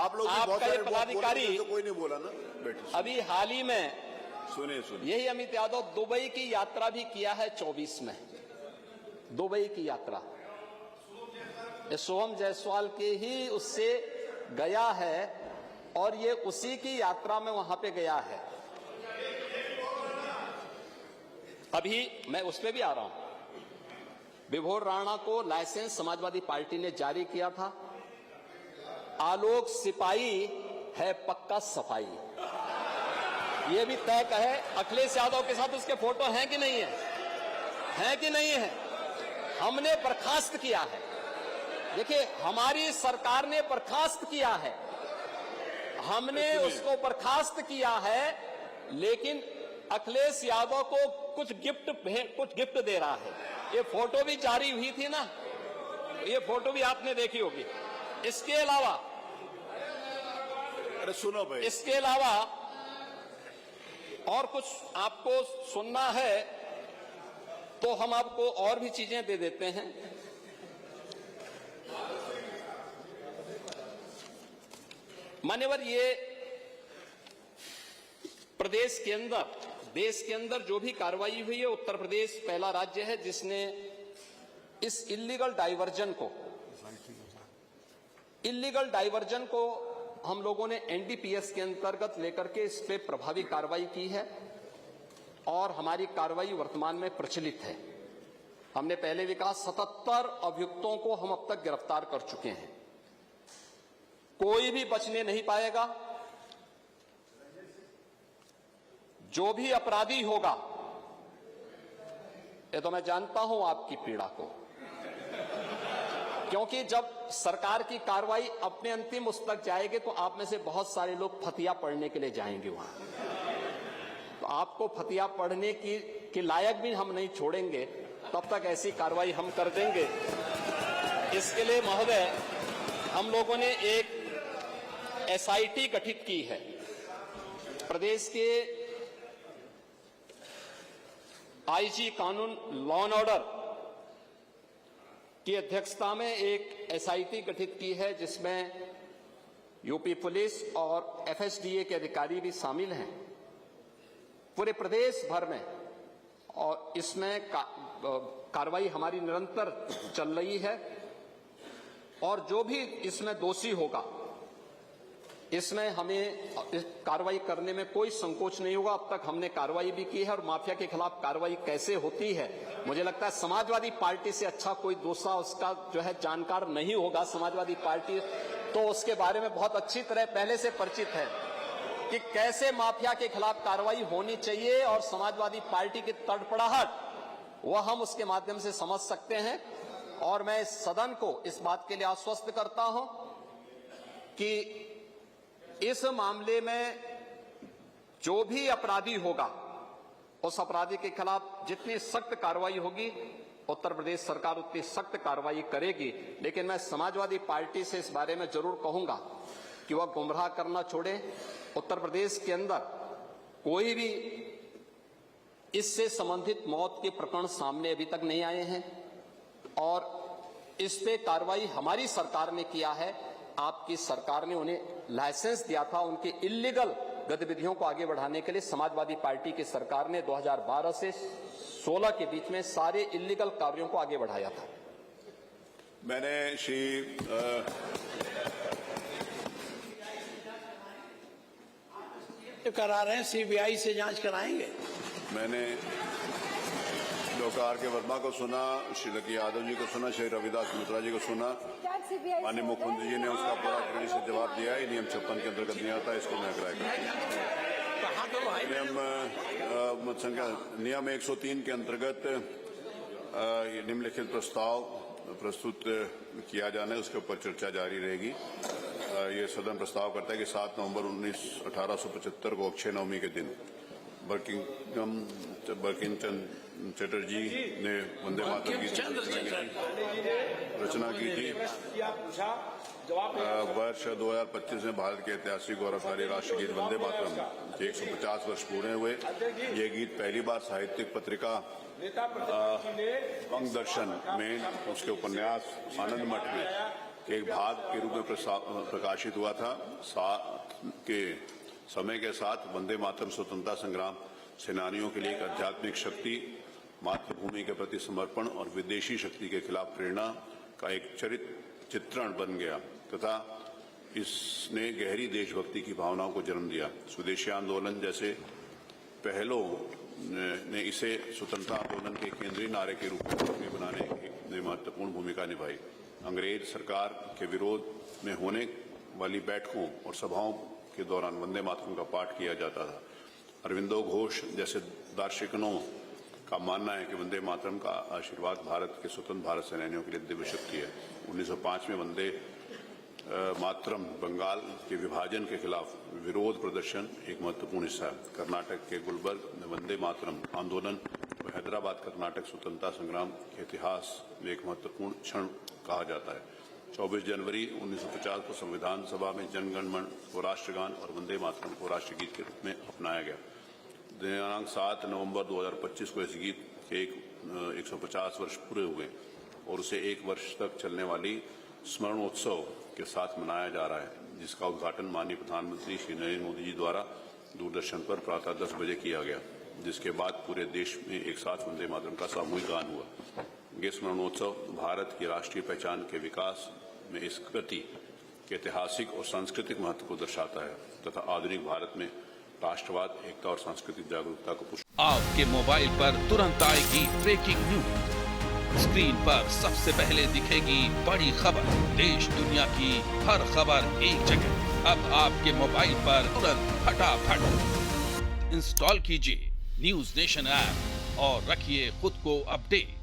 आप लोग आपका ये पदाधिकारी तो कोई नहीं बोला ना। बैठे अभी हाल ही में सुनिए यही अमित यादव दुबई की यात्रा भी किया है 24 में, दुबई की यात्रा सोहम जायसवाल के ही उससे गया है और ये उसी की यात्रा में वहां पे गया है। अभी मैं उस पे भी आ रहा हूं। विभोर राणा को लाइसेंस समाजवादी पार्टी ने जारी किया था। आलोक सिपाही है पक्का सफाई, ये भी तय है। अखिलेश यादव के साथ उसके फोटो हैं कि नहीं है, हैं कि नहीं है? हमने बर्खास्त किया है। देखिए, हमारी सरकार ने बर्खास्त किया है, हमने उसको बर्खास्त किया है, लेकिन अखिलेश यादव को कुछ गिफ्ट दे रहा है। ये फोटो भी जारी हुई थी ना, ये फोटो भी आपने देखी होगी। इसके अलावा अरे सुनो भाई, इसके अलावा और कुछ आपको सुनना है तो हम आपको और भी चीजें दे देते हैं। मान्यवर, ये प्रदेश के अंदर, देश के अंदर जो भी कार्रवाई हुई है, उत्तर प्रदेश पहला राज्य है जिसने इस इल्लीगल डाइवर्जन को हम लोगों ने एनडीपीएस के अंतर्गत लेकर के इस पे प्रभावी कार्रवाई की है और हमारी कार्रवाई वर्तमान में प्रचलित है। हमने पहले भी कहा 77 अभियुक्तों को हम अब तक गिरफ्तार कर चुके हैं। कोई भी बचने नहीं पाएगा। जो भी अपराधी होगा, ये तो मैं जानता हूं आपकी पीड़ा को, क्योंकि जब सरकार की कार्रवाई अपने अंतिम उस तक जाएगी तो आप में से बहुत सारे लोग फतिया पढ़ने के लिए जाएंगे वहां। तो आपको फतिया पढ़ने की लायक भी हम नहीं छोड़ेंगे, तब तक ऐसी कार्रवाई हम कर देंगे। इसके लिए महोदय, हम लोगों ने एक एसआईटी गठित की है। प्रदेश के आईजी कानून लॉ एंड ऑर्डर की अध्यक्षता में एक एसआईटी गठित की है, जिसमें यूपी पुलिस और एफएसडीए के अधिकारी भी शामिल हैं पूरे प्रदेश भर में। और इसमें कार्रवाई हमारी निरंतर चल रही है और जो भी इसमें दोषी होगा, इसमें हमें कार्रवाई करने में कोई संकोच नहीं होगा। अब तक हमने कार्रवाई भी की है और माफिया के खिलाफ कार्रवाई कैसे होती है, मुझे लगता है समाजवादी पार्टी से अच्छा कोई दूसरा उसका जो है जानकार नहीं होगा। समाजवादी पार्टी तो उसके बारे में बहुत अच्छी तरह पहले से परिचित है कि कैसे माफिया के खिलाफ कार्रवाई होनी चाहिए, और समाजवादी पार्टी की तड़पड़ाहट वह हम उसके माध्यम से समझ सकते हैं। और मैं इस सदन को इस बात के लिए आश्वस्त करता हूं कि इस मामले में जो भी अपराधी होगा, उस अपराधी के खिलाफ जितनी सख्त कार्रवाई होगी, उत्तर प्रदेश सरकार उतनी सख्त कार्रवाई करेगी। लेकिन मैं समाजवादी पार्टी से इस बारे में जरूर कहूंगा कि वह गुमराह करना छोड़े। उत्तर प्रदेश के अंदर कोई भी इससे संबंधित मौत के प्रकरण सामने अभी तक नहीं आए हैं और इस पे कार्रवाई हमारी सरकार ने किया है। आपकी सरकार ने उन्हें लाइसेंस दिया था, उनके इल्लीगल गतिविधियों को आगे बढ़ाने के लिए समाजवादी पार्टी की सरकार ने 2012 से 16 के बीच में सारे इल्लीगल कार्यों को आगे बढ़ाया था। मैंने श्री करा रहे हैं, सीबीआई से जांच कराएंगे। मैंने डॉक्टर आर के वर्मा को सुना, श्री लकी यादव जी को सुना, श्री रविदास मिश्रा जी को सुना। माननीय मुख्यमंत्री जी ने उसका पूरा क्रेडिट से जवाब दिया है। नियम 56 के अंतर्गत नहीं आता, इसको मैं अग्राह्य करता हूं। नियम 103 के अंतर्गत निम्नलिखित प्रस्ताव प्रस्तुत किया जाना है, उसके ऊपर चर्चा जारी रहेगी। ये सदन प्रस्ताव करता है कि 7 नवंबर 1875 को अक्षय नवमी के दिन बंकिम चंद्र चटर्जी ने वंदे मातरम की रचना की थी। वर्ष 2025 में भारत के ऐतिहासिक गौरवशाली राष्ट्रगीत वंदे मातरम के 150 वर्ष पूरे हुए। ये गीत पहली बार साहित्यिक पत्रिका अंग दर्शन में उसके उपन्यास आनंद मठ में के एक भाग के रूप में प्रकाशित हुआ था। के समय के साथ वंदे मातरम स्वतंत्रता संग्राम सेनानियों के लिए एक आध्यात्मिक शक्ति, मातृभूमि के प्रति समर्पण और विदेशी शक्ति के खिलाफ प्रेरणा का एक चित्रण बन गया तथा इसने गहरी देशभक्ति की भावनाओं को जन्म दिया। स्वदेशी आंदोलन जैसे पहलों ने इसे स्वतंत्रता आंदोलन के केंद्रीय नारे के रूप में बनाने में महत्वपूर्ण भूमिका निभाई। अंग्रेज सरकार के विरोध में होने वाली बैठकों और सभाओं के दौरान वंदे मातरम का पाठ किया जाता था। अरविंदो घोष जैसे दार्शनिकों का मानना है कि वंदे मातरम का आशीर्वाद भारत के स्वतंत्र भारत सेनानियों के लिए दिव्य शक्ति है। 1905 में वंदे मातरम बंगाल के विभाजन के खिलाफ विरोध प्रदर्शन एक महत्वपूर्ण हिस्सा है। कर्नाटक के गुलबर्ग में वंदे मातरम आंदोलन और हैदराबाद कर्नाटक स्वतंत्रता संग्राम के इतिहास में एक महत्वपूर्ण क्षण कहा जाता है। 24 जनवरी 1950 को संविधान सभा में जनगण मन को राष्ट्रगान और वंदे मातरम को राष्ट्रगीत के रूप में अपनाया गया। दिनांक 7 नवंबर 2025 को इस गीत के 150 वर्ष पूरे हुए और उसे एक वर्ष तक चलने वाली स्मरणोत्सव के साथ मनाया जा रहा है, जिसका उद्घाटन माननीय प्रधानमंत्री श्री नरेंद्र मोदी जी द्वारा दूरदर्शन पर प्रातः 10 बजे किया गया, जिसके बाद पूरे देश में एक साथ वंदे मातरम का सामूहिक गान हुआ। ये स्मरणोत्सव भारत की राष्ट्रीय पहचान के विकास में इस कृति के ऐतिहासिक और सांस्कृतिक महत्व को दर्शाता है तथा आधुनिक भारत में राष्ट्रवाद, एकता और सांस्कृतिक जागरूकता को पुष्ट। आपके मोबाइल पर तुरंत आएगी ब्रेकिंग न्यूज। स्क्रीन पर सबसे पहले दिखेगी बड़ी खबर, देश दुनिया की हर खबर एक जगह। अब आपके मोबाइल पर तुरंत फटाफट इंस्टॉल कीजिए न्यूज नेशन ऐप और रखिए खुद को अपडेट।